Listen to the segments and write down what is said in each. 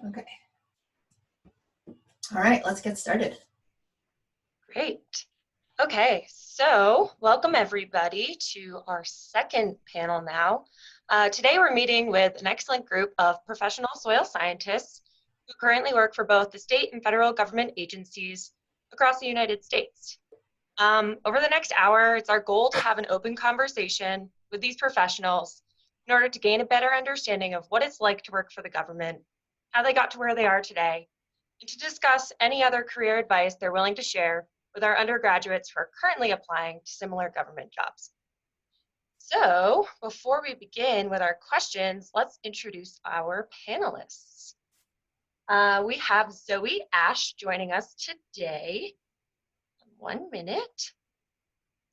Okay. All right, let's get started. Great. Okay, so welcome everybody to our second panel now. Today we're meeting with an excellent group of professional soil scientists who currently work for both the state and federal government agencies across the United States. Over the next hour, it's our goal to have an open conversation with these professionals in order to gain a better understanding of what it's like to work for the government, how they got to where they are today, and to discuss any other career advice they're willing to share with our undergraduates who are currently applying to similar government jobs. So before we begin with our questions, let's introduce our panelists. We have Zoe Ash joining us today. 1 minute.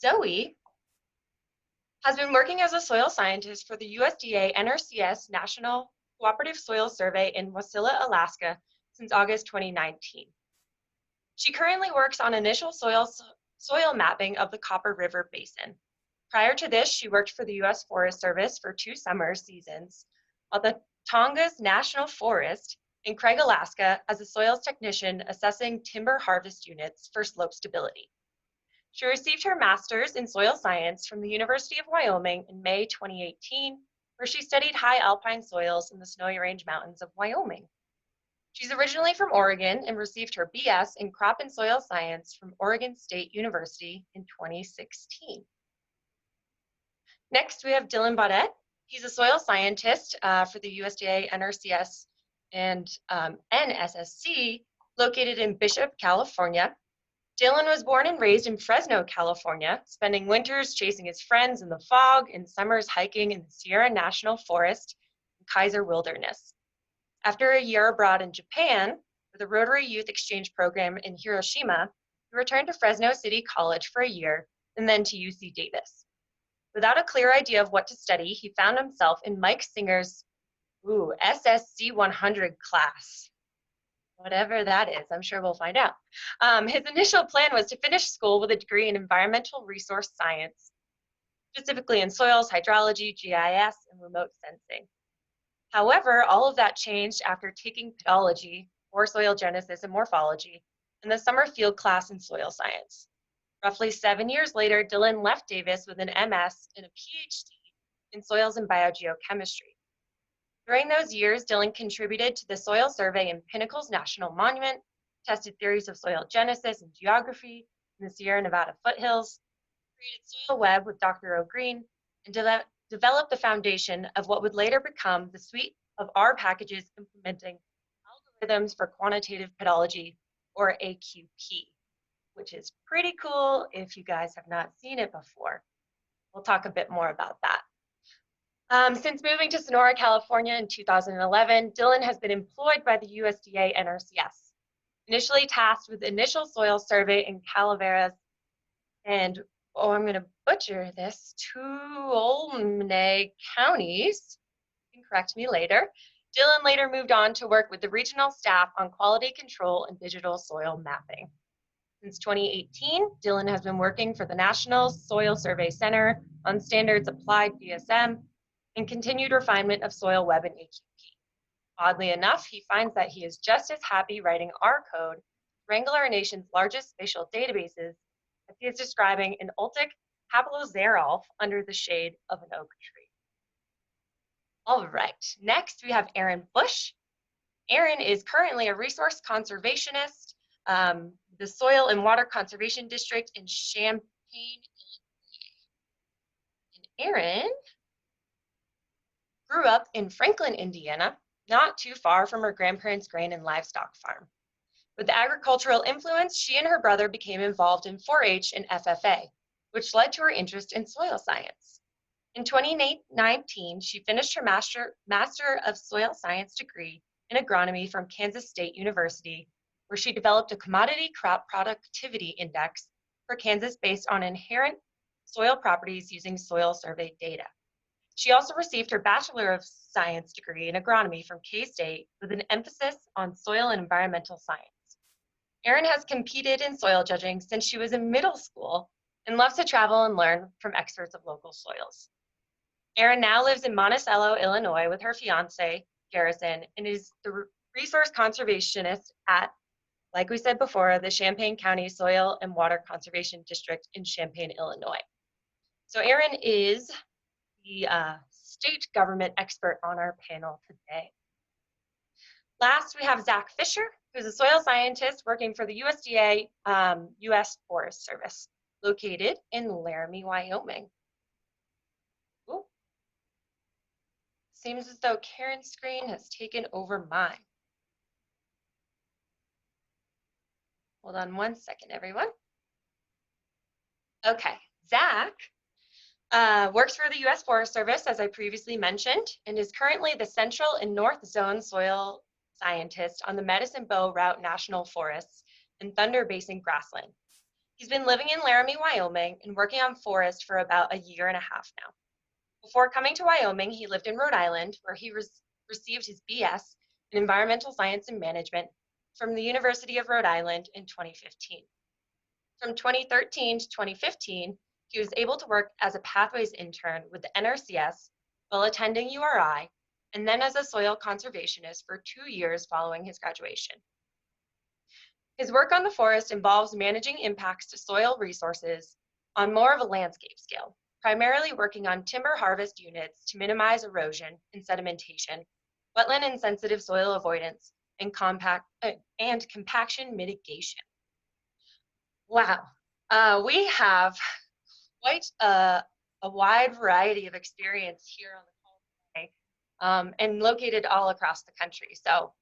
Zoe has been working as a soil scientist for the USDA NRCS National Cooperative Soil Survey in Wasilla, Alaska since August 2019. She currently works on initial soil mapping of the Copper River Basin. Prior to this, she worked for the U.S. Forest Service for 2 summer seasons, while the Tongass National Forest in Craig, Alaska, as a soils technician assessing timber harvest units for slope stability. She received her master's in soil science from the University of Wyoming in May 2018, where she studied high-alpine soils in the Snowy Range Mountains of Wyoming. She's originally from Oregon and received her BS in crop and soil science from Oregon State University in 2016. Next, we have Dylan Baudette. He's a soil scientist for the USDA, NRCS, and NSSC, located in Bishop, California. Dylan was born and raised in Fresno, California, spending winters chasing his friends in the fog and summers hiking in the Sierra National Forest and Kaiser Wilderness. After a year abroad in Japan for the Rotary Youth Exchange Program in Hiroshima, he returned to Fresno City College for a year and then to UC Davis. Without a clear idea of what to study, he found himself in Mike Singer's SSC 100 class. Whatever that is, I'm sure we'll find out. His initial plan was to finish school with a degree in environmental resource science, specifically in soils, hydrology, GIS, and remote sensing. However, all of that changed after taking pedology, or soil genesis and morphology, in the summer field class in soil science. Roughly 7 years later, Dylan left Davis with an MS and a PhD in soils and biogeochemistry. During those years, Dylan contributed to the soil survey in Pinnacles National Monument, tested theories of soil genesis and geography in the Sierra Nevada foothills, created Soil Web with Dr. O'Green, and developed the foundation of what would later become the suite of R packages implementing algorithms for quantitative pedology, or AQP, which is pretty cool if you guys have not seen it before. We'll talk a bit more about that. Since moving to Sonora, California in 2011, Dylan has been employed by the USDA NRCS, initially tasked with the initial soil survey in Calaveras and, I'm going to butcher this, Tuolumne counties. You can correct me later. Dylan later moved on to work with the regional staff on quality control and digital soil mapping. Since 2018, Dylan has been working for the National Soil Survey Center on standards applied DSM and continued refinement of Soil Web and AQP. Oddly enough, he finds that he is just as happy writing R code to wrangle our nation's largest spatial databases as he is describing an Ultic Haplozerolf under the shade of an oak tree. All right, next we have Aaron Bush. Aaron is currently a resource conservationist, the Soil and Water Conservation District in Champaign, Illinois. And Aaron grew up in Franklin, Indiana, not too far from her grandparents' grain and livestock farm. With the agricultural influence, she and her brother became involved in 4-H and FFA, which led to her interest in soil science. In 2019, she finished her Master of Soil Science degree in agronomy from Kansas State University, where she developed a commodity crop productivity index for Kansas based on inherent soil properties using soil survey data. She also received her Bachelor of Science degree in agronomy from K-State with an emphasis on soil and environmental science. Erin has competed in soil judging since she was in middle school and loves to travel and learn from experts of local soils. Erin now lives in Monticello, Illinois with her fiance, Garrison, and is the resource conservationist at, like we said before, the Champaign County Soil and Water Conservation District in Champaign, Illinois. So Aaron is the state government expert on our panel today. Last, we have Zach Fisher, who's a soil scientist working for the USDA US Forest Service, located in Laramie, Wyoming. Ooh. Seems as though Karen's screen has taken over mine. Hold on one second, everyone. Okay, Zach works for the U.S. Forest Service, as I previously mentioned, and is currently the Central and North Zone soil scientist on the Medicine Bow Route National Forests and Thunder Basin grassland. He's been living in Laramie, Wyoming, and working on forest for about a year and a half now. Before coming to Wyoming, he lived in Rhode Island, where he received his BS in Environmental Science and Management from the University of Rhode Island in 2015. From 2013 to 2015, he was able to work as a Pathways intern with the NRCS while attending URI, and then as a soil conservationist for 2 years following his graduation. His work on the forest involves managing impacts to soil resources on more of a landscape scale, primarily working on timber harvest units to minimize erosion and sedimentation, wetland and sensitive soil avoidance, and compaction mitigation. Wow, we have quite a wide variety of experience here on the call today, and located all across the country. So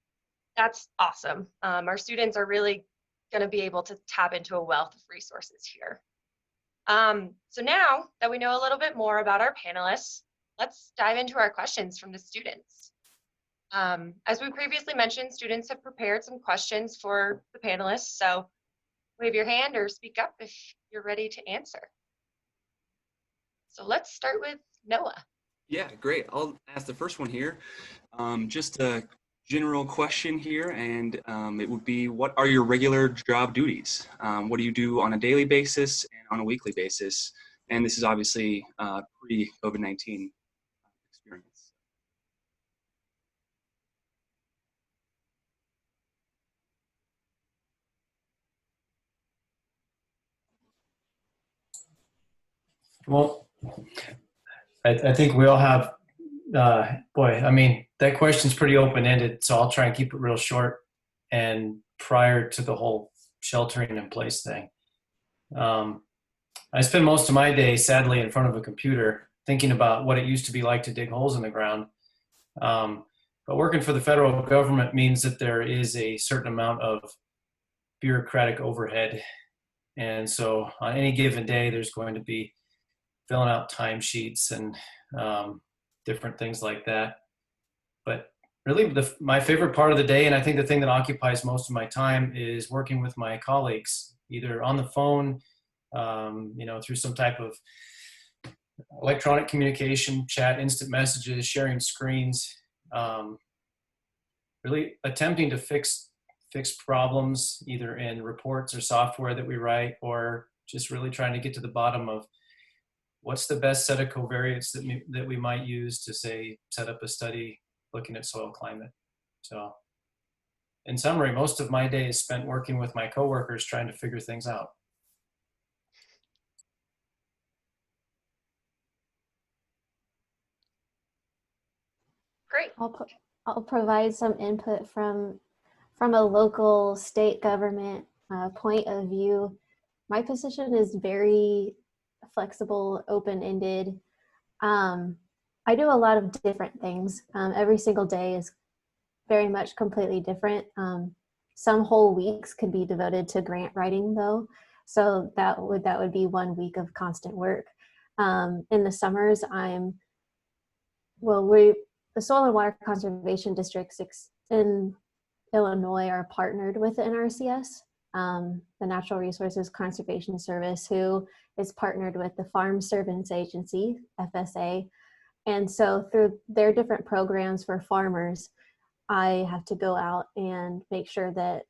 that's awesome. Our students are really going to be able to tap into a wealth of resources here. So now that we know a little bit more about our panelists, let's dive into our questions from the students. As we previously mentioned, students have prepared some questions for the panelists, so wave your hand or speak up if you're ready to answer. So let's start with Noah. Yeah, great. I'll ask the first one here. Just a general question here, and it would be, what are your regular job duties? What do you do on a daily basis and on a weekly basis? And this is obviously pre-COVID-19 experience. Well, I think we all have, boy, I mean, that question's pretty open-ended, so I'll try and keep it real short. And prior to the whole sheltering in place thing, I spend most of my day, sadly, in front of a computer thinking about what it used to be like to dig holes in the ground. But working for the federal government means that there is a certain amount of bureaucratic overhead. And so on any given day, there's going to be filling out timesheets and different things like that. But really, my favorite part of the day, and I think the thing that occupies most of my time, is working with my colleagues, either on the phone, through some type of electronic communication, chat, instant messages, sharing screens, really attempting to fix problems either in reports or software that we write, or just really trying to get to the bottom of what's the best set of covariates that we might use to, say, set up a study looking at soil climate. So in summary, most of my day is spent working with my coworkers trying to figure things out. Great. I'll provide some input from a local state government point of view. My position is very flexible, open-ended. I do a lot of different things. Every single day is very much completely different. Some whole weeks could be devoted to grant writing, though. So that would be 1 week of constant work. In the summers, the Soil and Water Conservation Districts in Illinois are partnered with the NRCS, the Natural Resources Conservation Service, who is partnered with the Farm Servants Agency, FSA. And so through their different programs for farmers, I have to go out and make sure that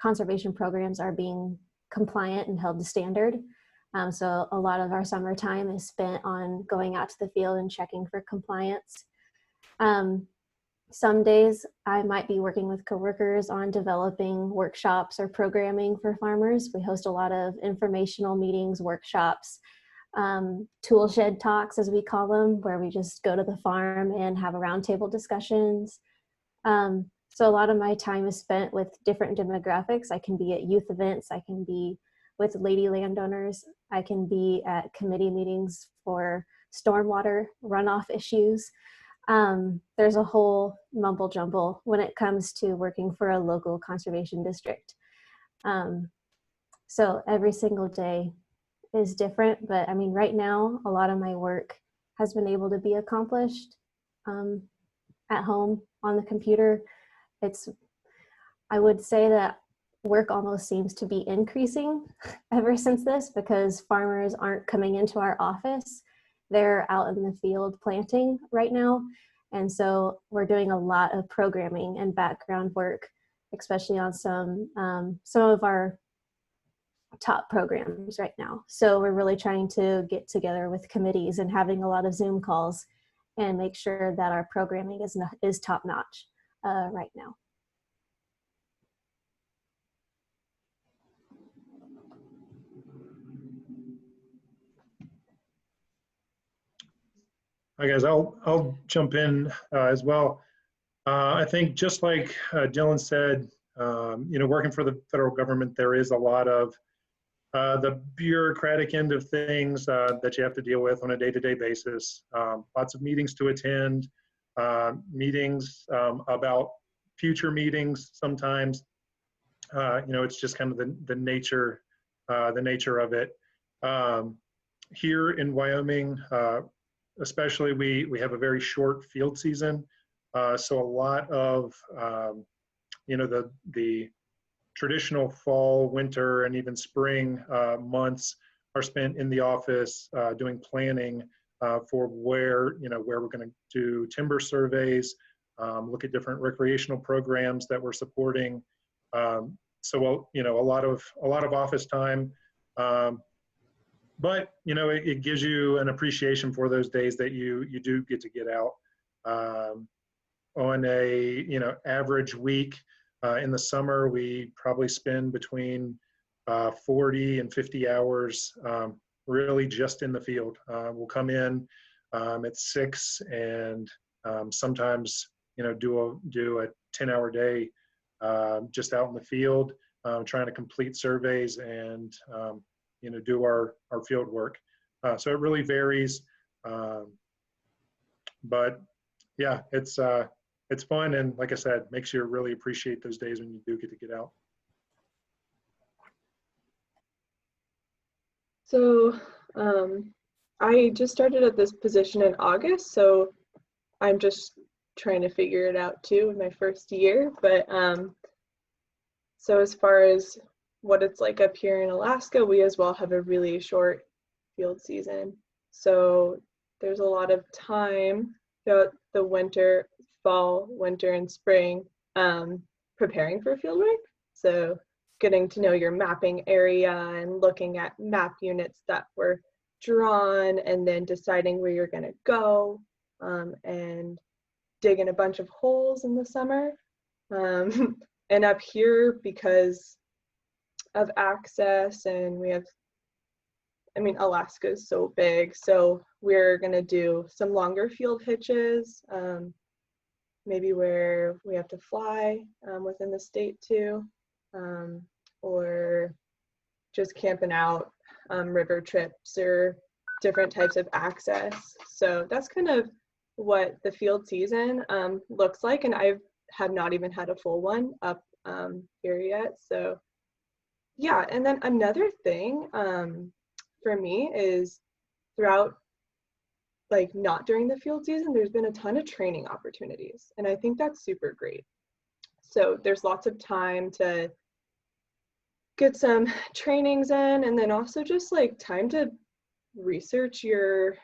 conservation programs are being compliant and held to standard. So a lot of our summertime is spent on going out to the field and checking for compliance. Some days I might be working with coworkers on developing workshops or programming for farmers. We host a lot of informational meetings, workshops, tool shed talks, as we call them, where we just go to the farm and have a roundtable discussions. So a lot of my time is spent with different demographics. I can be at youth events, I can be with lady landowners, I can be at committee meetings for stormwater runoff issues. There's a whole mumble jumble when it comes to working for a local conservation district. So every single day is different, but I mean, right now, a lot of my work has been able to be accomplished at home on the computer. I would say that work almost seems to be increasing ever since this, because farmers aren't coming into our office. They're out in the field planting right now. And so we're doing a lot of programming and background work, especially on some of our top programs right now. So we're really trying to get together with committees and having a lot of Zoom calls and make sure that our programming is top notch right now. Hi guys, I'll jump in as well. I think just like Dylan said, working for the federal government, there is a lot of the bureaucratic end of things that you have to deal with on a day-to-day basis. Lots of meetings to attend, meetings about future meetings. Sometimes, it's just kind of the nature of it. Here in Wyoming, especially, we have a very short field season, so a lot of the traditional fall, winter, and even spring months are spent in the office doing planning for where we're going to do timber surveys, look at different recreational programs that we're supporting. So a lot of office time. But it gives you an appreciation for those days that you do get to get out. On a average week in the summer, we probably spend between 40 and 50 hours really just in the field. We'll come in at 6 and sometimes do a 10-hour day just out in the field, trying to complete surveys and do our field work. So it really varies. But yeah, it's fun. And like I said, makes you really appreciate those days when you do get to get out. So I just started at this position in August, so I'm just trying to figure it out too in my first year. But so as far as what it's like up here in Alaska, we as well have a really short field season. So there's a lot of time throughout the winter, fall, winter, and spring preparing for field work. So getting to know your mapping area and looking at map units that were drawn, and then deciding where you're going to go, and digging a bunch of holes in the summer. And up here, because of access, and we have, Alaska is so big, so we're going to do some longer field hitches, maybe where we have to fly within the state too, or just camping out, river trips or different types of access. So that's kind of what the field season looks like, and I have not even had a full one up here yet. So yeah, and then another thing for me is throughout, like not during the field season, there's been a ton of training opportunities, and I think that's super great. So there's lots of time to get some trainings in, and then also just like time to research your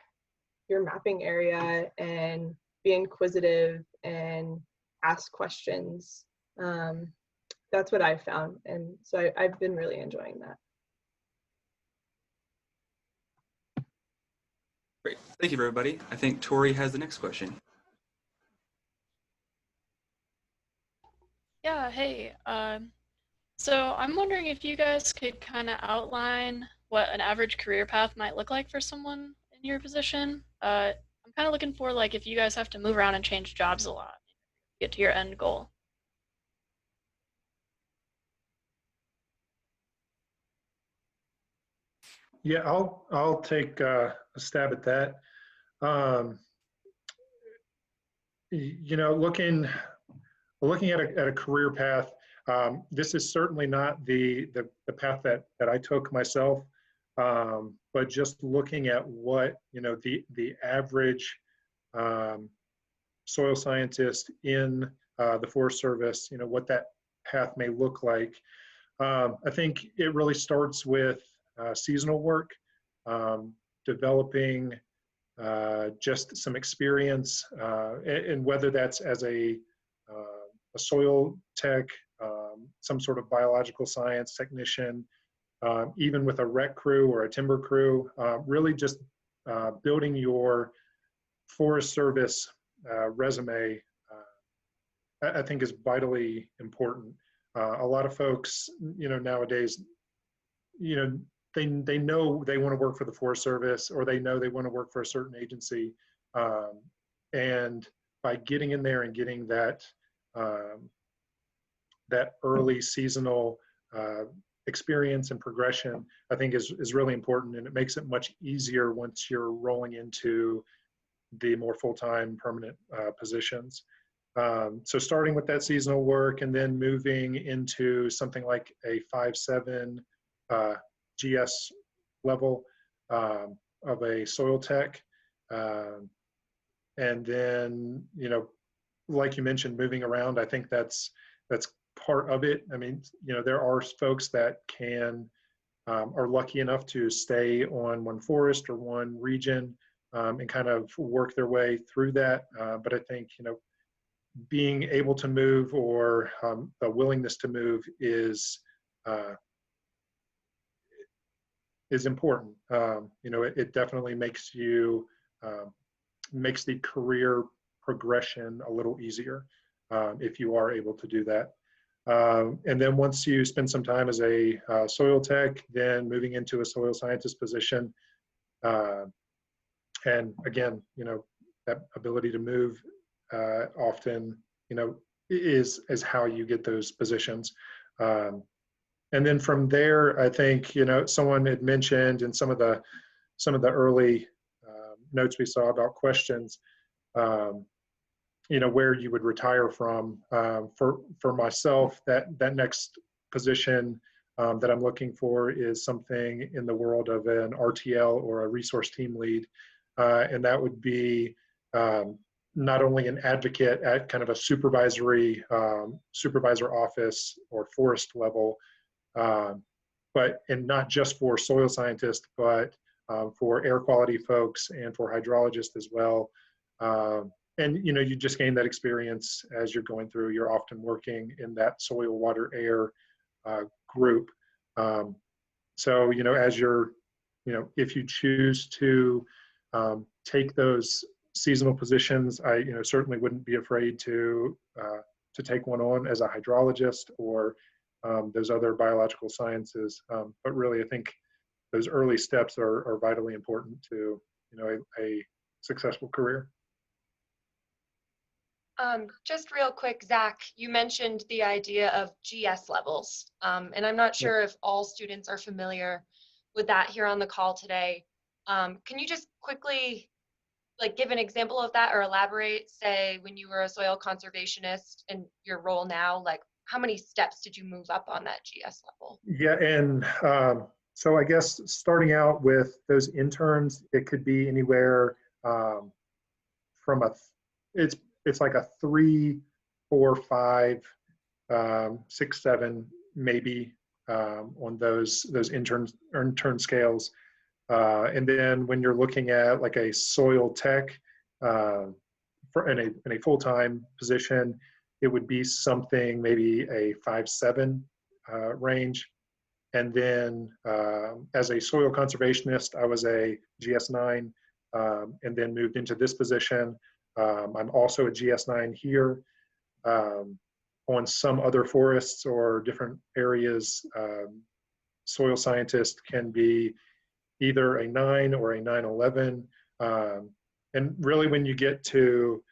mapping area and be inquisitive and ask questions. That's what I've found, and so I've been really enjoying that. Great. Thank you, everybody. I think Tori has the next question. Yeah, hey. So I'm wondering if you guys could kind of outline what an average career path might look like for someone in your position. I'm kind of looking for like if you guys have to move around and change jobs a lot to get to your end goal. Yeah, I'll take a stab at that. Um, looking at a career path, this is certainly not the path that I took myself, but just looking at what the average um, soil scientist in the Forest Service, what that path may look like. I think it really starts with seasonal work, developing just some experience, and whether that's as a soil tech, some sort of biological science technician, even with a rec crew or a timber crew, really just building your Forest Service resume, I think is vitally important. A lot of folks, nowadays, you know, they know they want to work for the Forest Service, or they know they want to work for a certain agency, and by getting in there and getting um, that early seasonal experience and progression, I think is really important, and it makes it much easier once you're rolling into the more full-time permanent positions. So starting with that seasonal work and then moving into something like a 5.7 GS level of a soil tech. And then, like you mentioned, moving around, I think that's part of it. I mean, there are folks that are lucky enough to stay on one forest or one region and kind of work their way through that. But I think, being able to move, or the willingness to move is important. It definitely makes the career progression a little easier if you are able to do that. And then once you spend some time as a soil tech, then moving into a soil scientist position. And again, that ability to move often, is how you get those positions. And then from there, I think, someone had mentioned in some of the early notes we saw about questions, where you would retire from. For myself, that next position that I'm looking for is something in the world of an RTL, or a resource team lead. And that would be not only an advocate at kind of a supervisor office or forest level, and not just for soil scientists, but for air quality folks and for hydrologists as well. And you just gain that experience as you're going through. You're often working in that soil, water, air group. So as you're, if you choose to take those seasonal positions, I certainly wouldn't be afraid to take one on as a hydrologist, or those other biological sciences. But really, I think those early steps are vitally important to a successful career. Just real quick, Zach, you mentioned the idea of GS levels, and I'm not sure if all students are familiar with that here on the call today. Can you just quickly give an example of that, or elaborate, say, when you were a soil conservationist and your role now, how many steps did you move up on that GS level? Yeah, and so I guess starting out with those interns, it could be anywhere from it's like a 3, 4, 5, 6, 7, maybe on those intern scales. And then when you're looking at like a soil tech in a full-time position, it would be something maybe a 5.7 range. And then as a soil conservationist, I was a GS9, and then moved into this position. I'm also a GS9 here. on some other forests or different areas, soil scientist can be either a 9 or a 9/11. And really when you get to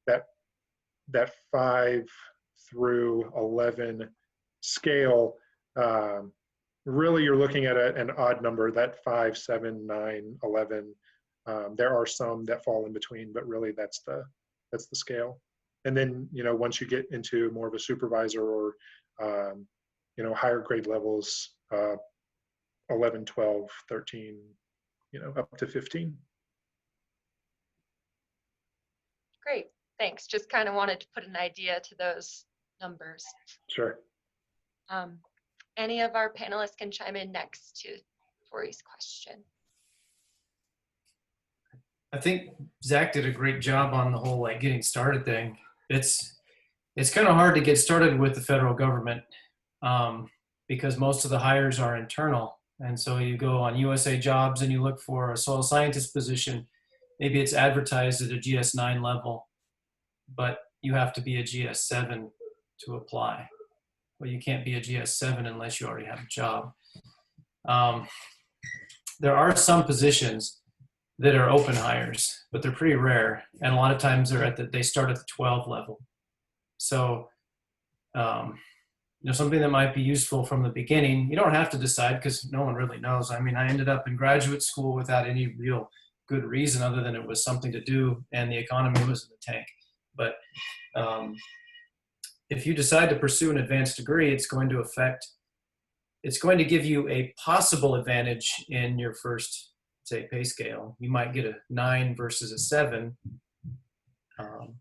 that 5 through 11 scale, really you're looking at an odd number, that 5, 7, 9, 11. There are some that fall in between, but really that's the scale. And then, you know, once you get into more of a supervisor or, you know, higher grade levels, 11, 12, 13, you know, up to 15. Great, thanks. Just kind of wanted to put an idea to those numbers. Sure. Any of our panelists can chime in next to Tori's question. I think Zach did a great job on the whole like getting started thing. It's kind of hard to get started with the federal government because most of the hires are internal. And so you go on USA Jobs and you look for a soil scientist position. Maybe it's advertised at a GS9 level, but you have to be a GS7 to apply. Well, you can't be a GS7 unless you already have a job. There are some positions that are open hires, but they're pretty rare. And a lot of times they start at the 12 level. So, you know, something that might be useful from the beginning, you don't have to decide because no one really knows. I mean, I ended up in graduate school without any real good reason other than it was something to do and the economy was in the tank. But if you decide to pursue an advanced degree, it's going to give you a possible advantage in your first, say, pay scale. You might get a 9 versus a 7.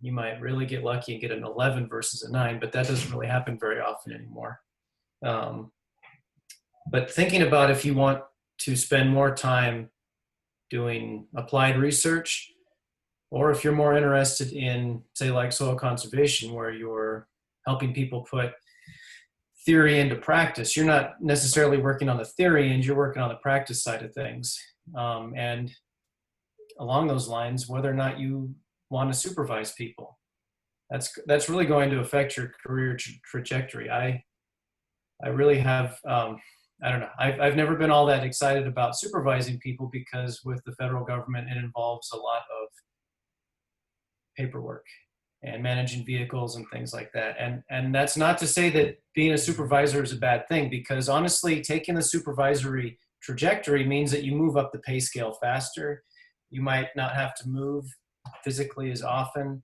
You might really get lucky and get an 11 versus a 9, but that doesn't really happen very often anymore. But thinking about if you want to spend more time doing applied research, or if you're more interested in, say, like soil conservation, where you're helping people put theory into practice, you're not necessarily working on the theory and you're working on the practice side of things. And along those lines, whether or not you want to supervise people, that's really going to affect your career trajectory. I really have, I don't know, I've never been all that excited about supervising people because with the federal government, it involves a lot of paperwork and managing vehicles and things like that. And that's not to say that being a supervisor is a bad thing, because honestly, taking the supervisory trajectory means that you move up the pay scale faster. You might not have to move physically as often.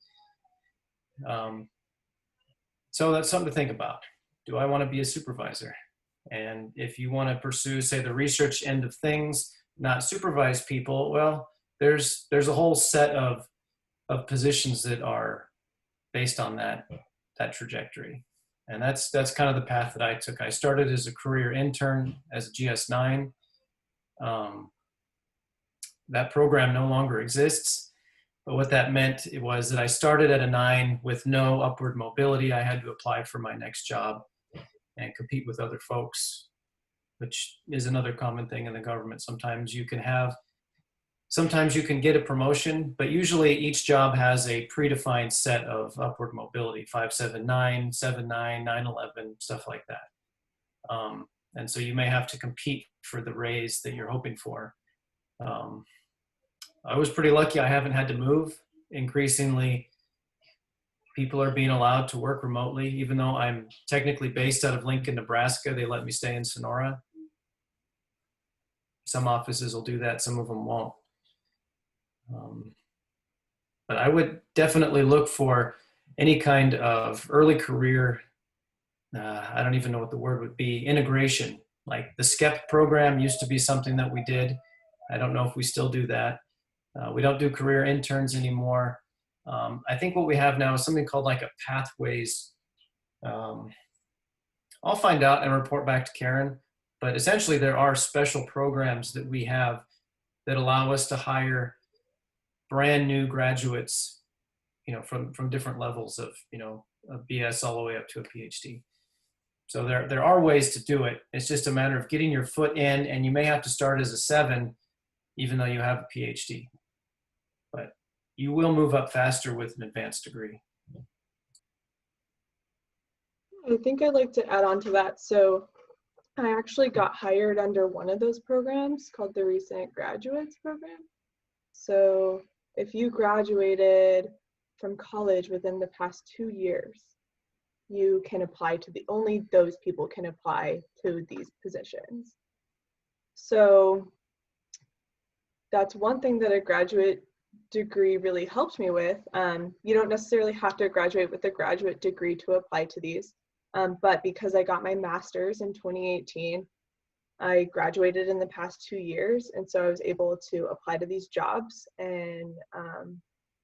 So that's something to think about. Do I want to be a supervisor? And if you want to pursue, say, the research end of things, not supervise people, well, there's a whole set of positions that are based on that trajectory. And that's kind of the path that I took. I started as a career intern as a GS9. That program no longer exists. But what that meant was that I started at a 9 with no upward mobility. I had to apply for my next job and compete with other folks, which is another common thing in the government. Sometimes you can get a promotion, but usually each job has a predefined set of upward mobility, 5, 7, 9, 7, 9, 9, 11, stuff like that. And so you may have to compete for the raise that you're hoping for. I was pretty lucky. I haven't had to move. Increasingly, people are being allowed to work remotely. Even though I'm technically based out of Lincoln, Nebraska, they let me stay in Sonora. Some offices will do that, some of them won't. But I would definitely look for any kind of early career, I don't even know what the word would be, integration. Like the SCEP program used to be something that we did. I don't know if we still do that. We don't do career interns anymore. I think what we have now is something called like a pathways. I'll find out and report back to Karen, but essentially there are special programs that we have that allow us to hire brand new graduates, you know, from different levels of, you know, a BS all the way up to a PhD. So there are ways to do it. It's just a matter of getting your foot in, and you may have to start as a 7, even though you have a PhD. But you will move up faster with an advanced degree. I think I'd like to add on to that. So I actually got hired under one of those programs called the Recent Graduates Program. So if you graduated from college within the past 2 years, you can apply to only those people can apply to these positions. So that's one thing that a graduate degree really helped me with. You don't necessarily have to graduate with a graduate degree to apply to these, but because I got my master's in 2018, I graduated in the past 2 years, and so I was able to apply to these jobs. And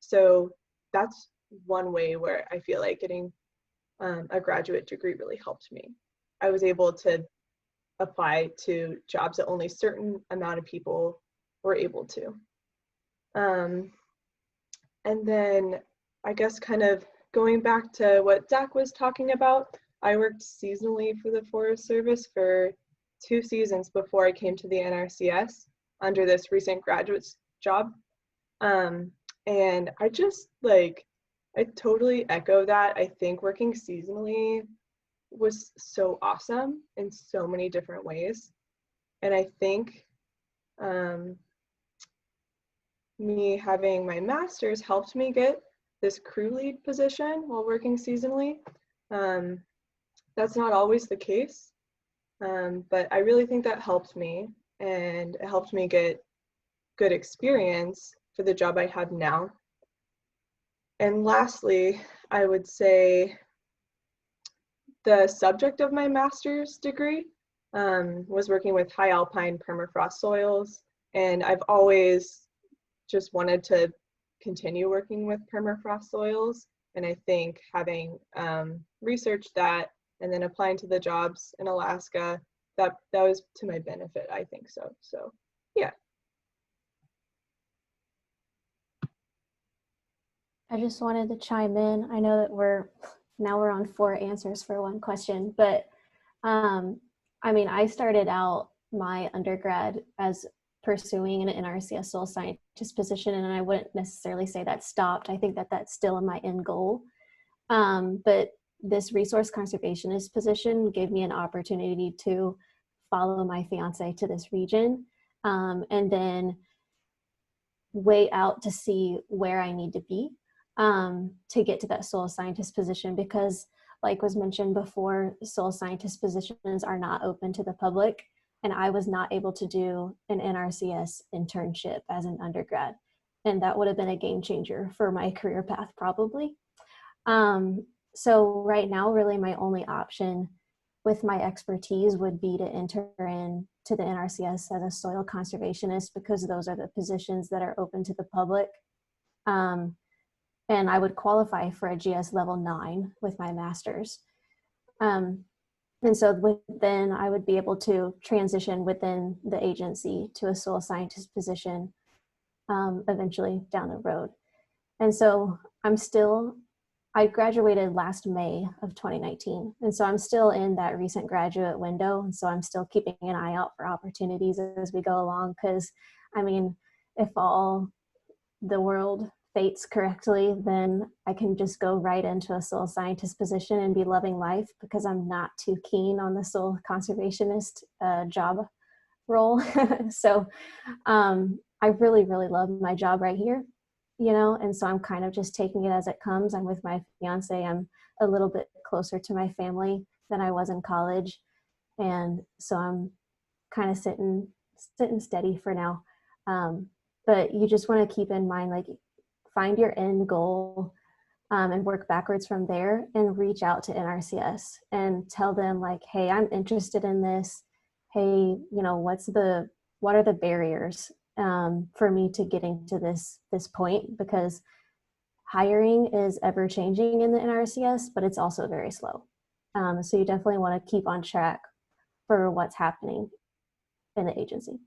so that's one way where I feel like getting a graduate degree really helped me. I was able to apply to jobs that only a certain amount of people were able to. And then I guess kind of going back to what Zach was talking about, I worked seasonally for the Forest Service for 2 seasons before I came to the NRCS under this recent graduates job. And I just I totally echo that. I think working seasonally was so awesome in so many different ways. And I think me having my master's helped me get this crew lead position while working seasonally. That's not always the case, but I really think that helped me, and it helped me get good experience for the job I have now. And lastly, I would say the subject of my master's degree was working with high-alpine permafrost soils, and I've always just wanted to continue working with permafrost soils. And I think having researched that and then applying to the jobs in Alaska, that was to my benefit, I think so. So, yeah. I just wanted to chime in. I know that we're on 4 answers for 1 question, but I mean, I started out my undergrad as pursuing an NRCS soil scientist position, and I wouldn't necessarily say that stopped. I think that that's still my end goal. But this resource conservationist position gave me an opportunity to follow my fiance to this region, and then wait out to see where I need to be to get to that soil scientist position, because like was mentioned before, soil scientist positions are not open to the public, and I was not able to do an NRCS internship as an undergrad, and that would have been a game changer for my career path probably. So right now, really my only option with my expertise would be to enter into the NRCS as a soil conservationist, because those are the positions that are open to the public. And I would qualify for a GS level 9 with my master's. And so then I would be able to transition within the agency to a soil scientist position eventually down the road. And so I graduated last May of 2019. And so I'm still in that recent graduate window. And so I'm still keeping an eye out for opportunities as we go along. Because I mean, if all the world fates correctly, then I can just go right into a soil scientist position and be loving life, because I'm not too keen on the soil conservationist job role. So I really, really love my job right here, you know, and so I'm kind of just taking it as it comes. I'm with my fiance. I'm a little bit closer to my family than I was in college. And so I'm kind of sitting steady for now. But you just want to keep in mind, like, find your end goal and work backwards from there, and reach out to NRCS and tell them like, hey, I'm interested in this. Hey, you know, what are the barriers for me to getting to this point? Because hiring is ever changing in the NRCS, but it's also very slow. So you definitely want to keep on track for what's happening in the agency.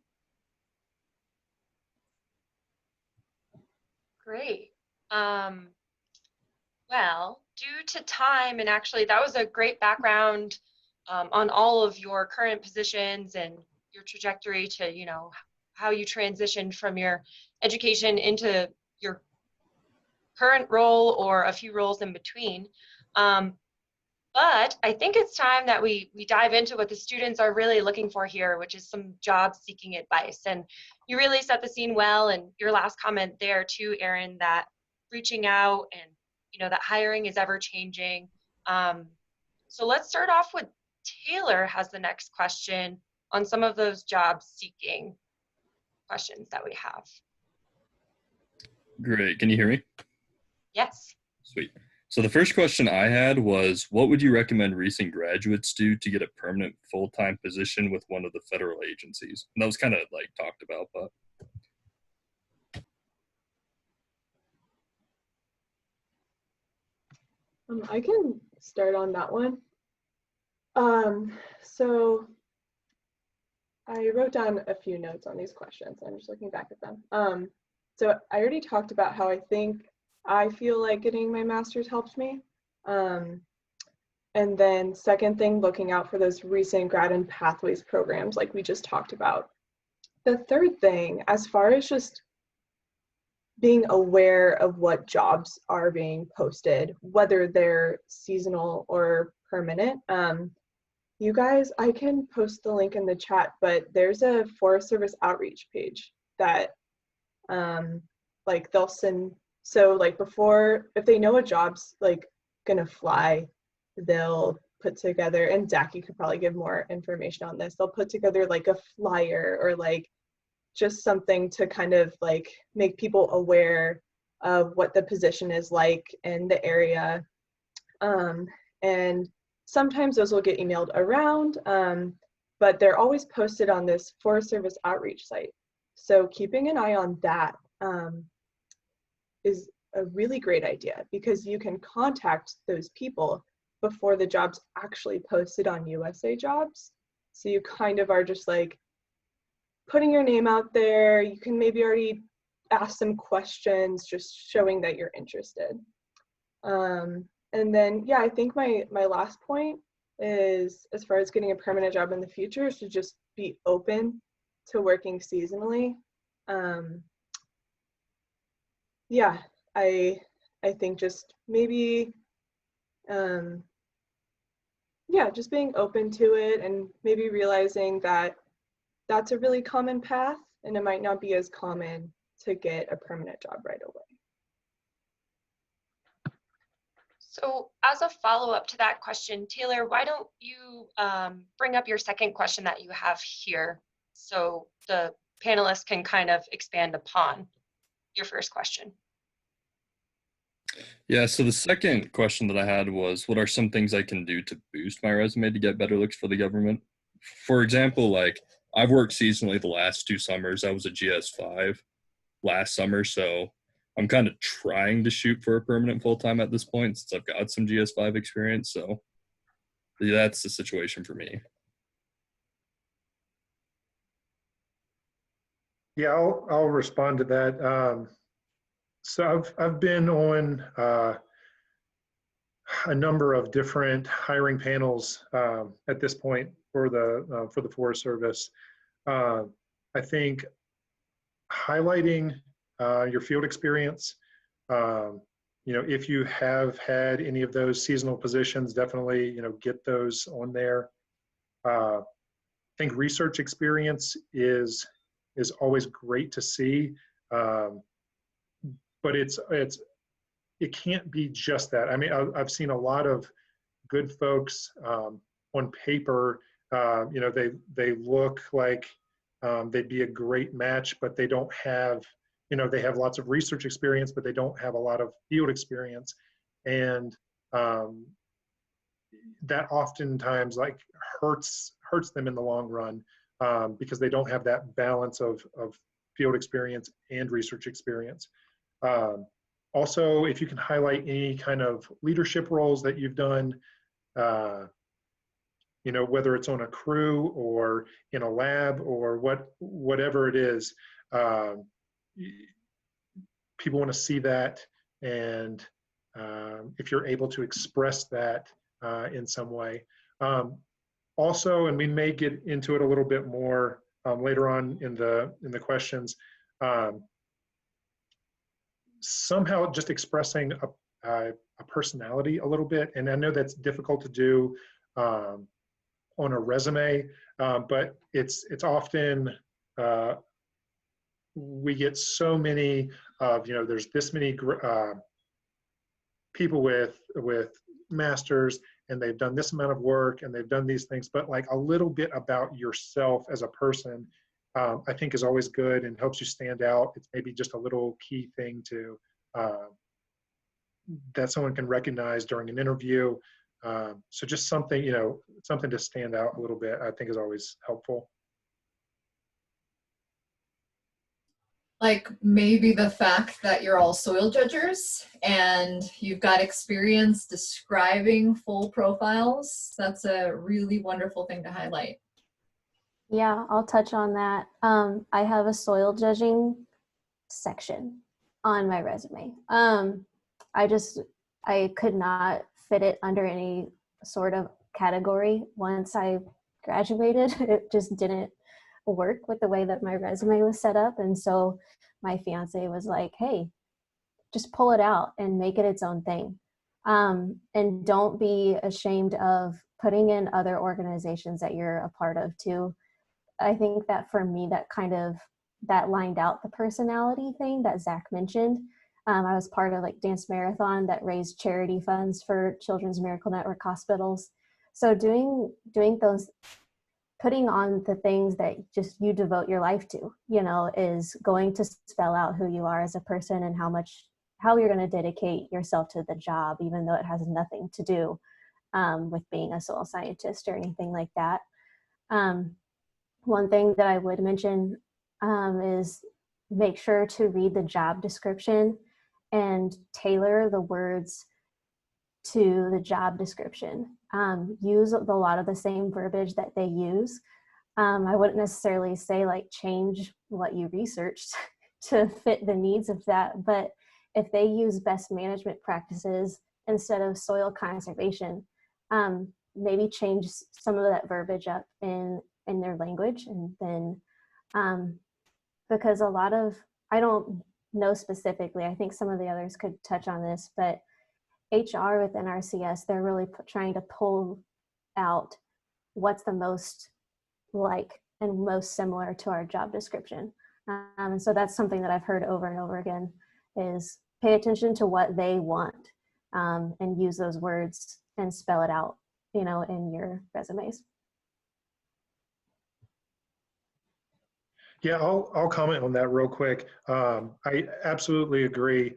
Great. Well, due to time, and actually that was a great background on all of your current positions and your trajectory to, you know, how you transitioned from your education into your current role or a few roles in between. But I think it's time that we dive into what the students are really looking for here, which is some job seeking advice. And you really set the scene well, and your last comment there too, Erin, that reaching out and that hiring is ever changing. So let's start off with Taylor has the next question on some of those job seeking questions that we have. Great. Can you hear me? Yes. Sweet. So the first question I had was, what would you recommend recent graduates do to get a permanent full-time position with one of the federal agencies? And that was kind of like talked about, but. I can start on that one. So I wrote down a few notes on these questions. I'm just looking back at them. So I already talked about how I feel like getting my master's helped me. And then second thing, looking out for those recent grad and pathways programs like we just talked about. The third thing, as far as just being aware of what jobs are being posted, whether they're seasonal or permanent. You guys, I can post the link in the chat, but there's a Forest Service outreach page that like they'll send, so like before, if they know a job's like gonna fly, they'll put together, and Zachy could probably give more information on this, they'll put together like a flyer or like just something to kind of like make people aware of what the position is like in the area. And sometimes those will get emailed around, but they're always posted on this Forest Service outreach site. So keeping an eye on that is a really great idea, because you can contact those people before the job's actually posted on USA Jobs. So you kind of are just like putting your name out there. You can maybe already ask some questions, just showing that you're interested. And then, yeah, I think my last point is, as far as getting a permanent job in the future, is to just be open to working seasonally. Yeah, I think just maybe, yeah, just being open to it, and maybe realizing that that's a really common path, and it might not be as common to get a permanent job right away. So as a follow-up to that question, Taylor, why don't you bring up your second question that you have here, so the panelists can kind of expand upon your first question. Yeah, so the second question that I had was, what are some things I can do to boost my resume to get better looks for the government? For example, like I've worked seasonally the last 2 summers. I was a GS5 last summer, so I'm kind of trying to shoot for a permanent full-time at this point, since I've got some GS5 experience. So that's the situation for me. Yeah, I'll respond to that. So I've been on a number of different hiring panels at this point for the Forest Service. I think highlighting your field experience, if you have had any of those seasonal positions, definitely get those on there. I think research experience is always great to see, but it can't be just that. I mean, I've seen a lot of good folks on paper. They look like they'd be a great match, but they don't have, they have lots of research experience, but they don't have a lot of field experience. And that oftentimes like hurts them in the long run, because they don't have that balance of field experience and research experience. Also, if you can highlight any kind of leadership roles that you've done, whether it's on a crew or in a lab or whatever it is, people want to see that. And if you're able to express that in some way. Also, and we may get into it a little bit more later on in the questions, somehow just expressing a personality a little bit. And I know that's difficult to do on a resume, but it's often, we get so many of, there's this many people with masters, and they've done this amount of work and they've done these things, but like a little bit about yourself as a person, I think is always good and helps you stand out. It's maybe just a little key thing to, that someone can recognize during an interview. So just something, something to stand out a little bit, I think is always helpful. Like maybe the fact that you're all soil judgers and you've got experience describing full profiles. That's a really wonderful thing to highlight. Yeah, I'll touch on that. I have a soil judging section on my resume. I could not fit it under any sort of category once I graduated. It just didn't work with the way that my resume was set up. And so my fiance was like, hey, just pull it out and make it its own thing. And don't be ashamed of putting in other organizations that you're a part of too. I think that for me, that lined out the personality thing that Zach mentioned. I was part of like Dance Marathon that raised charity funds for Children's Miracle Network hospitals. So doing those, putting on the things that just you devote your life to, is going to spell out who you are as a person and how you're going to dedicate yourself to the job, even though it has nothing to do with being a soil scientist or anything like that. One thing that I would mention is make sure to read the job description and tailor the words to the job description. Use a lot of the same verbiage that they use. I wouldn't necessarily say like change what you researched to fit the needs of that, but if they use best management practices instead of soil conservation, maybe change some of that verbiage up in their language. And then, because I don't know specifically, I think some of the others could touch on this, but HR with NRCS, they're really trying to pull out what's the most like and most similar to our job description. And so that's something that I've heard over and over again is pay attention to what they want and use those words and spell it out, in your resumes. Yeah, I'll comment on that real quick. I absolutely agree.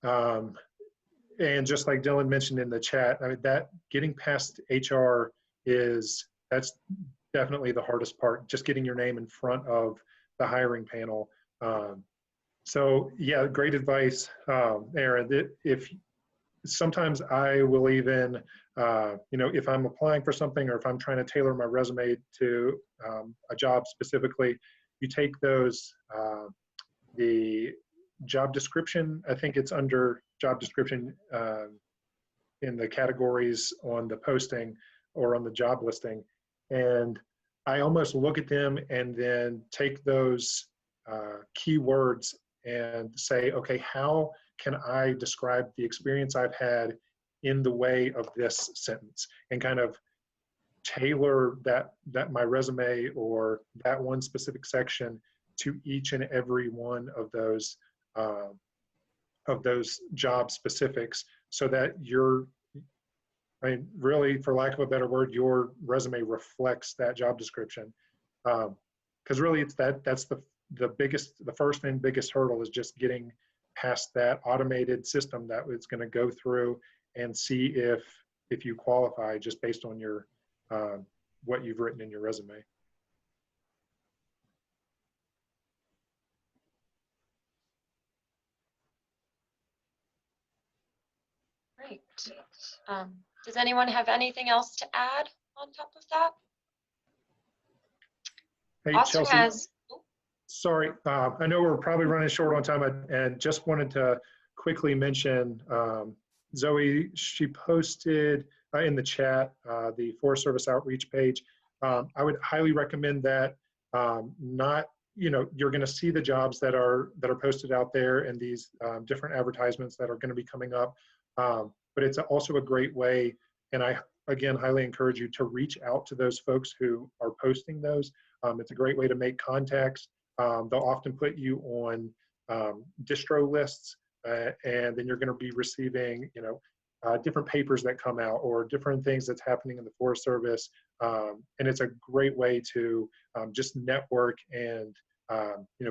And just like Dylan mentioned in the chat, I mean, that getting past HR that's definitely the hardest part, just getting your name in front of the hiring panel. So yeah, great advice, Aaron. If sometimes I will even, if I'm applying for something or if I'm trying to tailor my resume to a job specifically, you take those, the job description, I think it's under job description in the categories on the posting or on the job listing. And I almost look at them and then take those keywords and say, okay, how can I describe the experience I've had in the way of this sentence, and kind of tailor that my resume or that one specific section to each and every one of those job specifics, so that really, for lack of a better word, your resume reflects that job description. Because really, it's that's the first and biggest hurdle is just getting past that automated system that is going to go through and see if you qualify just based on your what you've written in your resume. Great. Does anyone have anything else to add on top of that? Hey, Austin Chelsea, has. sorry, I know we're probably running short on time, and just wanted to quickly mention Zoe. She posted in the chat the Forest Service outreach page. I would highly recommend that. You're going to see the jobs that are posted out there and these different advertisements that are going to be coming up But it's also a great way, and I, again, highly encourage you to reach out to those folks who are posting those. It's a great way to make contacts. They'll often put you on distro lists, and then you're going to be receiving, different papers that come out or different things that's happening in the Forest Service. And it's a great way to just network and,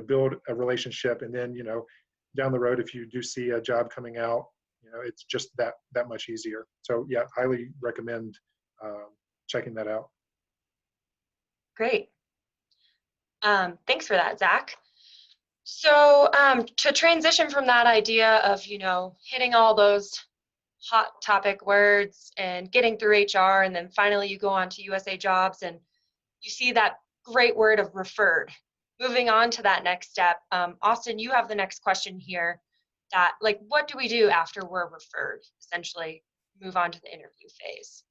build a relationship. And then, down the road, if you do see a job coming out, it's just that much easier. So yeah, highly recommend checking that out. Great. Thanks for that, Zach. So to transition from that idea of, hitting all those hot topic words and getting through HR, and then finally you go on to USA Jobs and you see that great word of referred. Moving on to that next step, Austin, you have the next question here. That, what do we do after we're referred? Essentially, move on to the interview phase.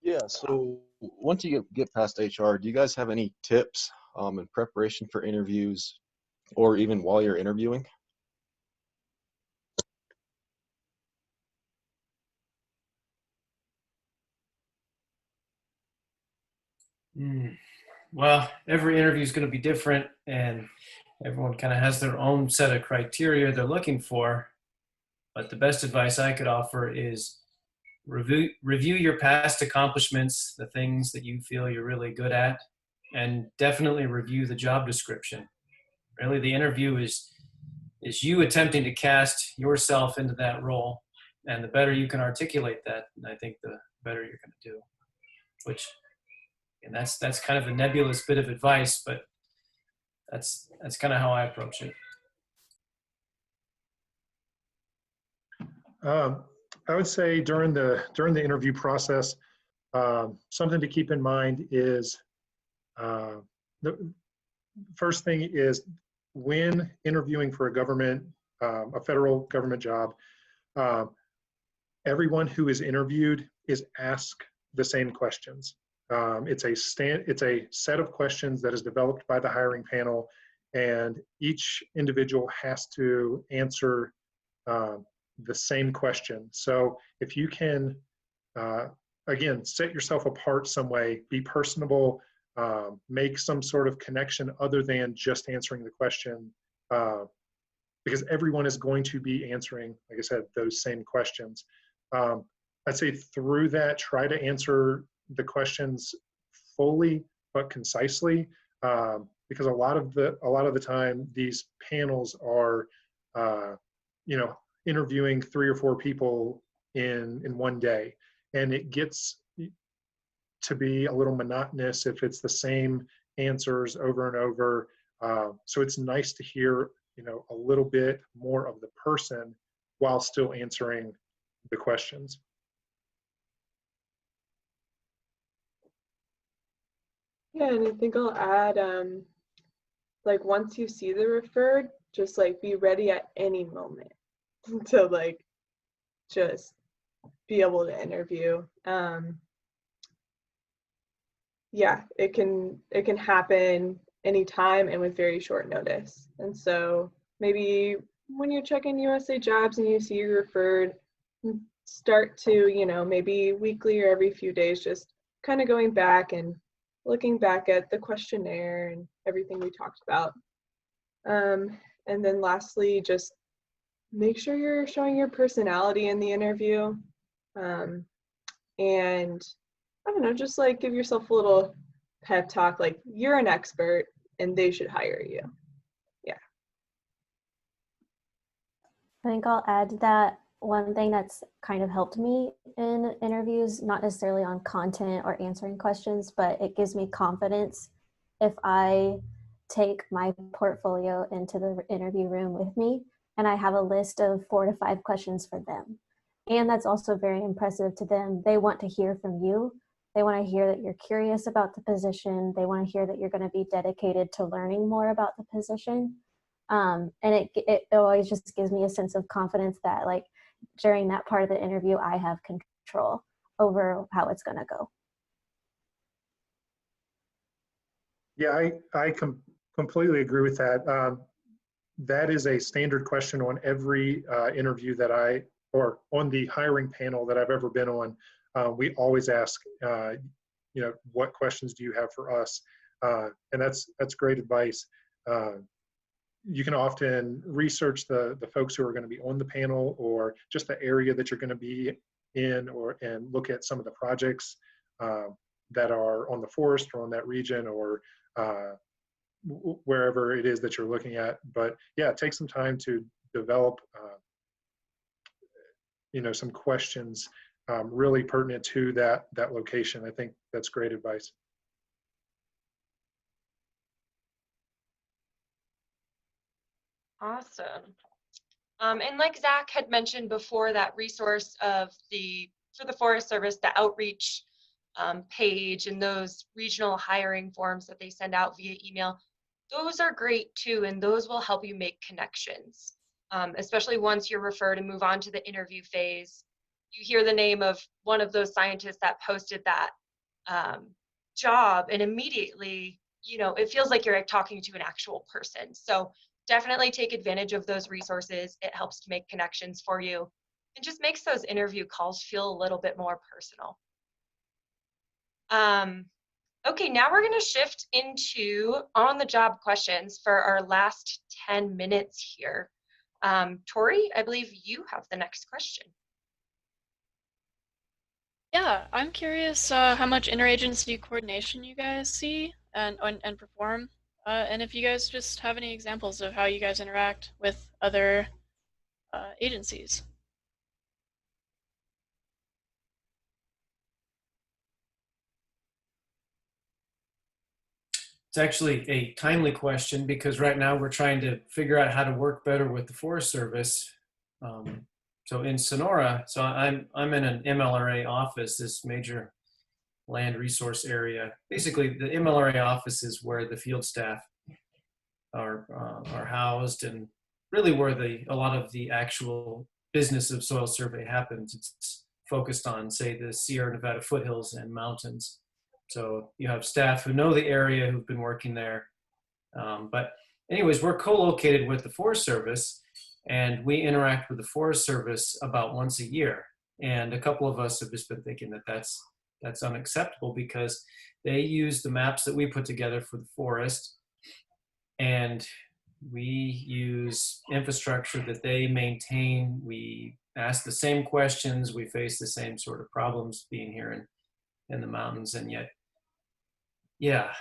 Yeah, so once you get past HR, do you guys have any tips in preparation for interviews or even while you're interviewing? Well, every interview is going to be different, and everyone kind of has their own set of criteria they're looking for. But the best advice I could offer is review your past accomplishments, the things that you feel you're really good at, and definitely review the job description. Really, the interview is you attempting to cast yourself into that role, and the better you can articulate that, I think the better you're going to do. And that's kind of a nebulous bit of advice, but that's kind of how I approach it. I would say during the interview process, something to keep in mind is the first thing is when interviewing for a federal government job, everyone who is interviewed is asked the same questions. It's a set of questions that is developed by the hiring panel, and each individual has to answer the same question. So if you can, again, set yourself apart some way, be personable, make some sort of connection other than just answering the question, because everyone is going to be answering, like I said, those same questions. I'd say through that, try to answer the questions fully but concisely, because a lot of the time these panels are interviewing 3 or 4 people in one day, and it gets to be a little monotonous if it's the same answers over and over. So it's nice to hear a little bit more of the person while still answering the questions. Yeah, and I think I'll add, once you see the referred, just be ready at any moment to just be able to interview. Yeah, it can happen anytime and with very short notice. And so maybe when you're checking USA Jobs and you see you're referred, start to, maybe weekly or every few days, just kind of going back and looking back at the questionnaire and everything we talked about. And then lastly, just make sure you're showing your personality in the interview. And I don't know, just give yourself a little pep talk, you're an expert and they should hire you. Yeah. I think I'll add that one thing that's kind of helped me in interviews, not necessarily on content or answering questions, but it gives me confidence if I take my portfolio into the interview room with me and I have a list of 4 to 5 questions for them. And that's also very impressive to them. They want to hear from you. They want to hear that you're curious about the position. They want to hear that you're going to be dedicated to learning more about the position. And it always just gives me a sense of confidence that during that part of the interview, I have control over how it's going to go. Yeah, I completely agree with that. That is a standard question on every interview that or on the hiring panel that I've ever been on, we always ask, what questions do you have for us? And that's great advice. You can often research the folks who are going to be on the panel, or just the area that you're going to be in, and look at some of the projects that are on the forest or on that region, or wherever it is that you're looking at. But yeah, take some time to develop some questions really pertinent to that location. I think that's great advice. Awesome. And like Zach had mentioned before, that resource for the Forest Service, the outreach page and those regional hiring forms that they send out via email, those are great too, and those will help you make connections, especially once you're referred and move on to the interview phase. You hear the name of one of those scientists that posted that job, and immediately, it feels like you're talking to an actual person. So definitely take advantage of those resources. It helps to make connections for you and just makes those interview calls feel a little bit more personal. Okay, now we're going to shift into on-the-job questions for our last 10 minutes here. Tori, I believe you have the next question. Yeah, I'm curious how much interagency coordination you guys see and perform, and if you guys just have any examples of how you guys interact with other agencies. It's actually a timely question, because right now we're trying to figure out how to work better with the Forest Service. So in Sonora, I'm in an MLRA office, this major land resource area. Basically, the MLRA office is where the field staff are housed, and really where a lot of the actual business of soil survey happens. It's focused on, say, the Sierra Nevada foothills and mountains. So you have staff who know the area, who've been working there. But anyways, we're co-located with the Forest Service, and we interact with the Forest Service about once a year. And a couple of us have just been thinking that that's unacceptable, because they use the maps that we put together for the forest, and we use infrastructure that they maintain. We ask the same questions. We face the same sort of problems being here in the mountains. And yet, yeah,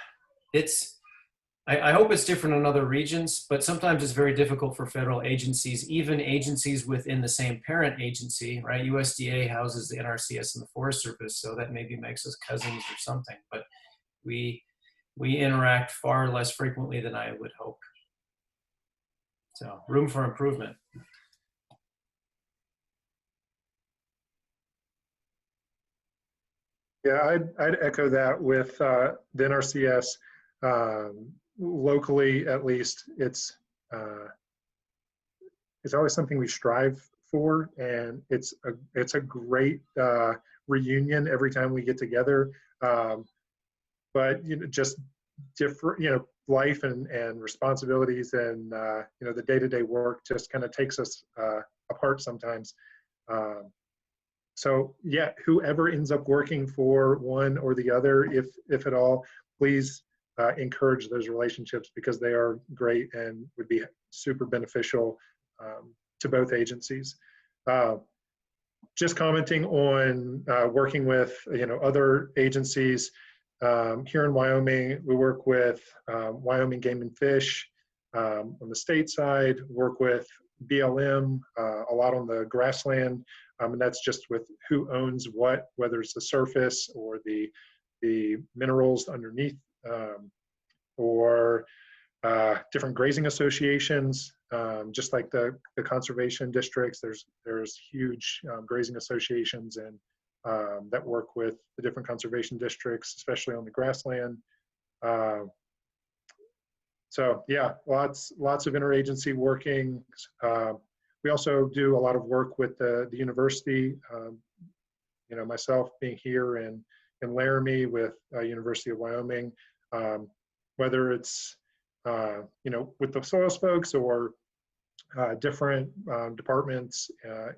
I hope it's different in other regions, but sometimes it's very difficult for federal agencies, even agencies within the same parent agency, right? USDA houses the NRCS and the Forest Service, so that maybe makes us cousins or something, but we interact far less frequently than I would hope. So room for improvement. Yeah, I'd echo that with the NRCS. Locally, at least, it's always something we strive for, and it's a great reunion every time we get together. But just different, life and responsibilities, and the day-to-day work just kind of takes us apart sometimes. So yeah, whoever ends up working for one or the other, if at all, please encourage those relationships, because they are great and would be super beneficial to both agencies. Just commenting on working with other agencies. Here in Wyoming, we work with Wyoming Game and Fish on the state side, work with BLM a lot on the grassland, and that's just with who owns what, whether it's the surface or the minerals underneath, or different grazing associations, just like the conservation districts. There's huge grazing associations and that work with the different conservation districts, especially on the grassland. So yeah, lots of interagency working. We also do a lot of work with the university. Myself being here in Laramie with University of Wyoming, whether it's with the soils folks or different departments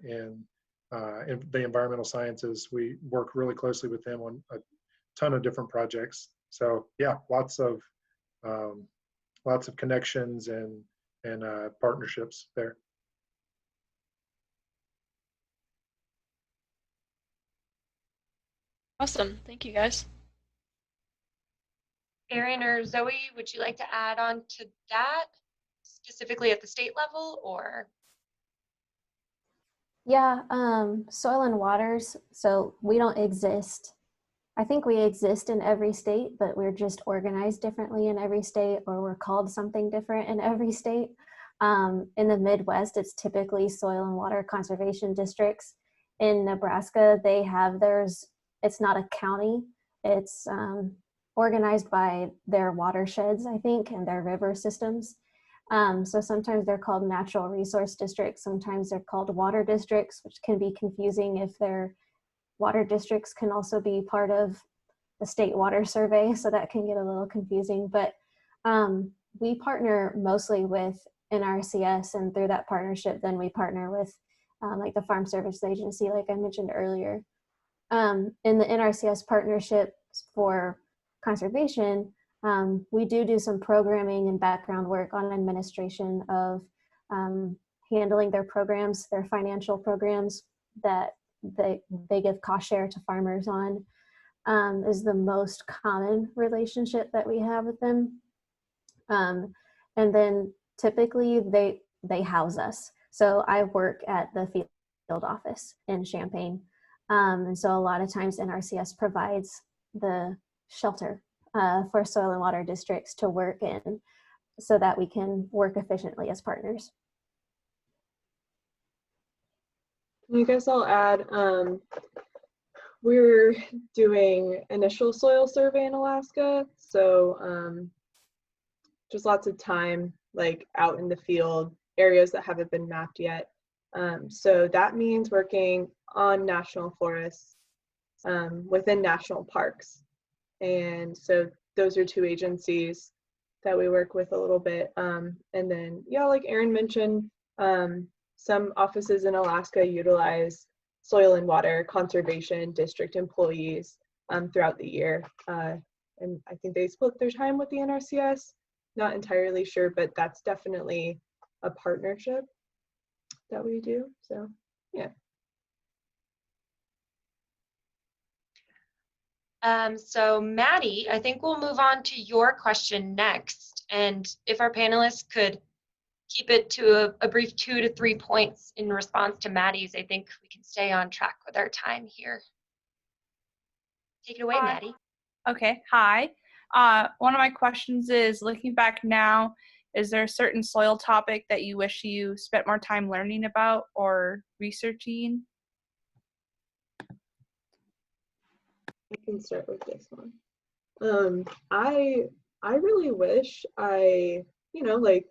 in the environmental sciences. We work really closely with them on a ton of different projects. So yeah, lots of connections and partnerships there. Awesome. Thank you, guys. Erin or Zoe, would you like to add on to that, specifically at the state level, or? Yeah, soil and waters. So we don't exist. I think we exist in every state, but we're just organized differently in every state, or we're called something different in every state. In the Midwest, it's typically soil and water conservation districts. In Nebraska, they have theirs. It's not a county. It's organized by their watersheds, I think, and their river systems. So sometimes they're called natural resource districts. Sometimes they're called water districts, which can be confusing if their water districts can also be part of the state water survey. So that can get a little confusing, but we partner mostly with NRCS, and through that partnership, then we partner with like the Farm Service Agency, like I mentioned earlier. In the NRCS partnership for conservation, we do some programming and background work on administration of handling their programs, their financial programs that they give cost share to farmers on, is the most common relationship that we have with them. And then typically they house us. So I work at the field office in Champaign. And so a lot of times NRCS provides the shelter for soil and water districts to work in so that we can work efficiently as partners. I guess I'll add, we're doing initial soil survey in Alaska. So just lots of time like out in the field, areas that haven't been mapped yet. So that means working on national forests within national parks. And so those are two agencies that we work with a little bit. And then, yeah, like Erin mentioned, some offices in Alaska utilize soil and water conservation district employees throughout the year. And I think they split their time with the NRCS. Not entirely sure, but that's definitely a partnership that we do. So, yeah. So Maddie, I think we'll move on to your question next. And if our panelists could keep it to a brief 2 to 3 points in response to Maddie's, I think we can stay on track with our time here. Take it away, Maddie. Okay, hi. One of my questions is, looking back now, is there a certain soil topic that you wish you spent more time learning about or researching? I can start with this one. I really wish I, like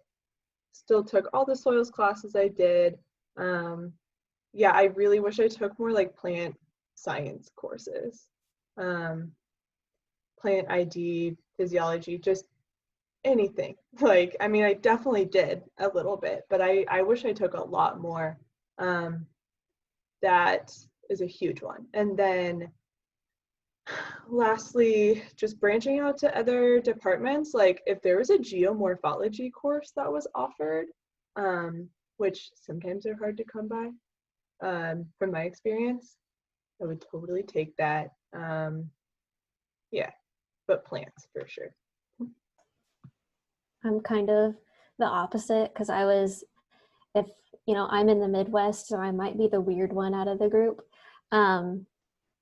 still took all the soils classes I did. Yeah, I really wish I took more like plant science courses. Plant ID, physiology, just anything. Like, I mean, I definitely did a little bit, but I wish I took a lot more. That is a huge one. And then lastly, just branching out to other departments, like if there was a geomorphology course that was offered, which sometimes are hard to come by, from my experience, I would totally take that. Yeah, but plants for sure. I'm kind of the opposite, because I'm in the Midwest, so I might be the weird one out of the group.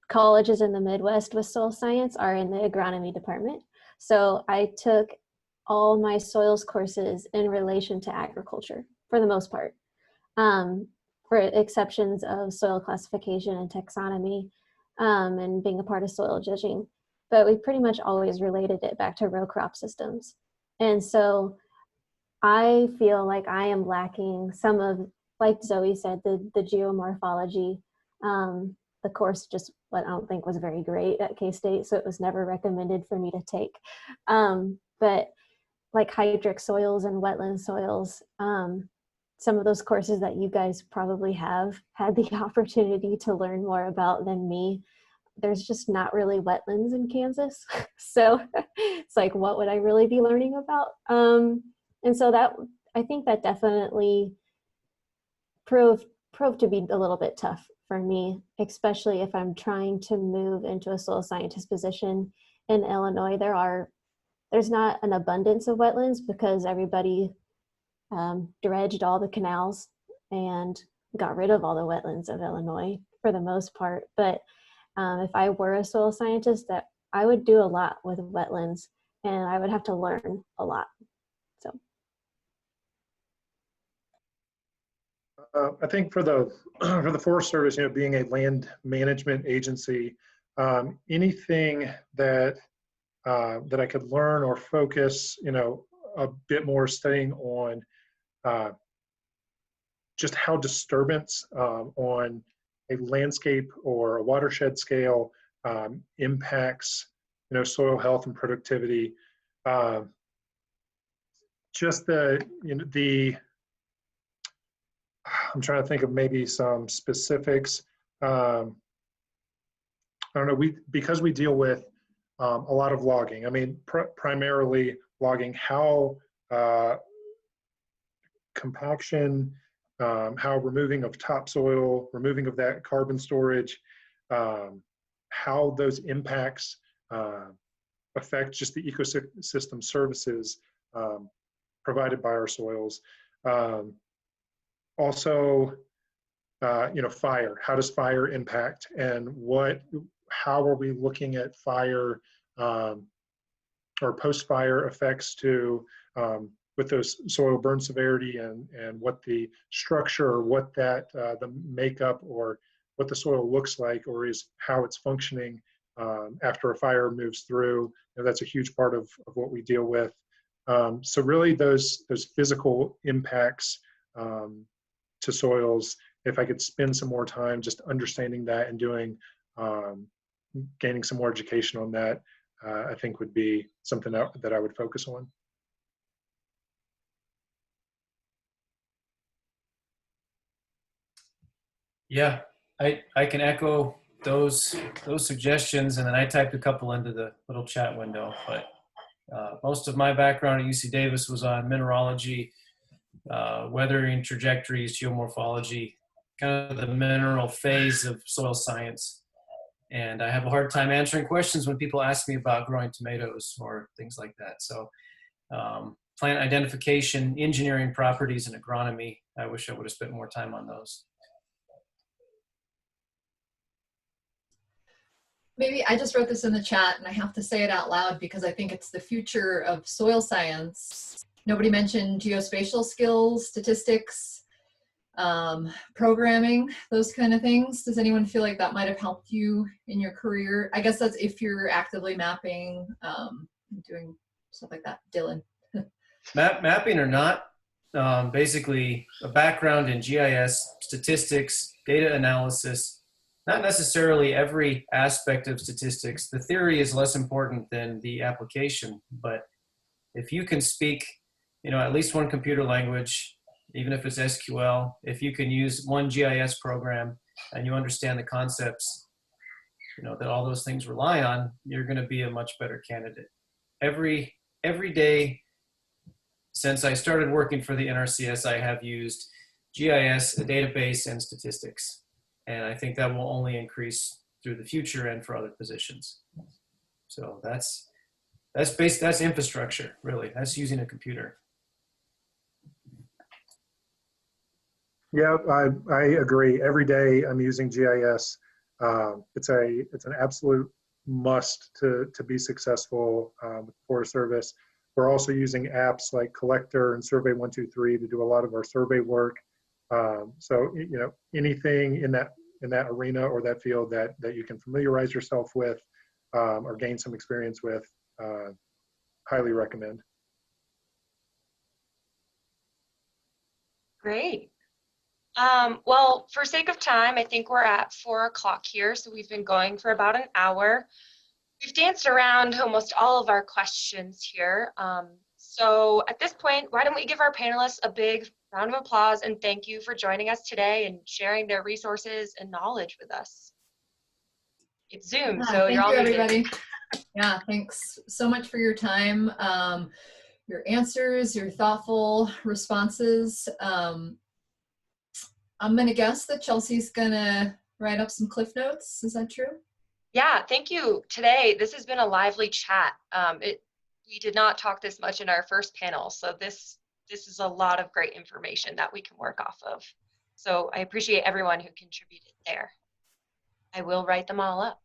Colleges in the Midwest with soil science are in the agronomy department. So I took all my soils courses in relation to agriculture for the most part, for exceptions of soil classification and taxonomy, and being a part of soil judging. But we pretty much always related it back to row crop systems. And so I feel like I am lacking some of, like Zoe said, the geomorphology. The course just what I don't think was very great at K-State, so it was never recommended for me to take. But like hydric soils and wetland soils, some of those courses that you guys probably have had the opportunity to learn more about than me. There's just not really wetlands in Kansas. So it's like, what would I really be learning about? And so that, I think that definitely proved to be a little bit tough for me, especially if I'm trying to move into a soil scientist position in Illinois. There's not an abundance of wetlands because everybody dredged all the canals and got rid of all the wetlands of Illinois for the most part. But if I were a soil scientist, that I would do a lot with wetlands, and I would have to learn a lot. So I think for the Forest Service, being a land management agency, anything that that I could learn or focus, a bit more studying on just how disturbance on a landscape or a watershed scale impacts, soil health and productivity. Just I'm trying to think of maybe some specifics. I don't know, because we deal with a lot of logging. I mean, primarily logging, how compaction, how removing of topsoil, removing of that carbon storage, how those impacts affect just the ecosystem services provided by our soils. Also, fire. How does fire impact, and how are we looking at fire or post-fire effects with those soil burn severity and what the structure or what the makeup or what the soil looks like or is how it's functioning after a fire moves through. That's a huge part of what we deal with. So really those physical impacts to soils, if I could spend some more time just understanding that and gaining some more education on that, I think would be something that I would focus on. Yeah, I can echo those suggestions, and then I typed a couple into the little chat window. But most of my background at UC Davis was on mineralogy, weathering trajectories, geomorphology, kind of the mineral phase of soil science. And I have a hard time answering questions when people ask me about growing tomatoes or things like that. So plant identification, engineering properties, and agronomy, I wish I would have spent more time on those. Maybe I just wrote this in the chat and I have to say it out loud because I think it's the future of soil science. Nobody mentioned geospatial skills, statistics, programming, those kind of things. Does anyone feel like that might have helped you in your career? I guess that's if you're actively mapping, doing stuff like that. Dylan. Mapping or not, basically a background in GIS, statistics, data analysis, not necessarily every aspect of statistics. The theory is less important than the application, but if you can speak, at least one computer language, even if it's SQL, if you can use one GIS program and you understand the concepts, that all those things rely on, you're going to be a much better candidate. Every day since I started working for the NRCS, I have used GIS, a database, and statistics. And I think that will only increase through the future and for other positions. So that's infrastructure, really. That's using a computer. Yeah, I agree. Every day I'm using GIS. It's an absolute must to be successful with the Forest Service. We're also using apps like Collector and Survey 123 to do a lot of our survey work. So anything in that arena or that field that you can familiarize yourself with or gain some experience with, highly recommend. Great. Well, for sake of time, I think we're at 4 o'clock here, so we've been going for about an hour. We've danced around almost all of our questions here. So at this point, why don't we give our panelists a big round of applause and thank you for joining us today and sharing their resources and knowledge with us. It's Zoom, so you're all Thank you, muted. everybody. Yeah, thanks so much for your time, your answers, your thoughtful responses. I'm going to guess that Chelsea's going to write up some Cliff Notes. Is that true? Yeah, thank you. Today, this has been a lively chat. We did not talk this much in our first panel, so this is a lot of great information that we can work off of. So I appreciate everyone who contributed there. I will write them all up.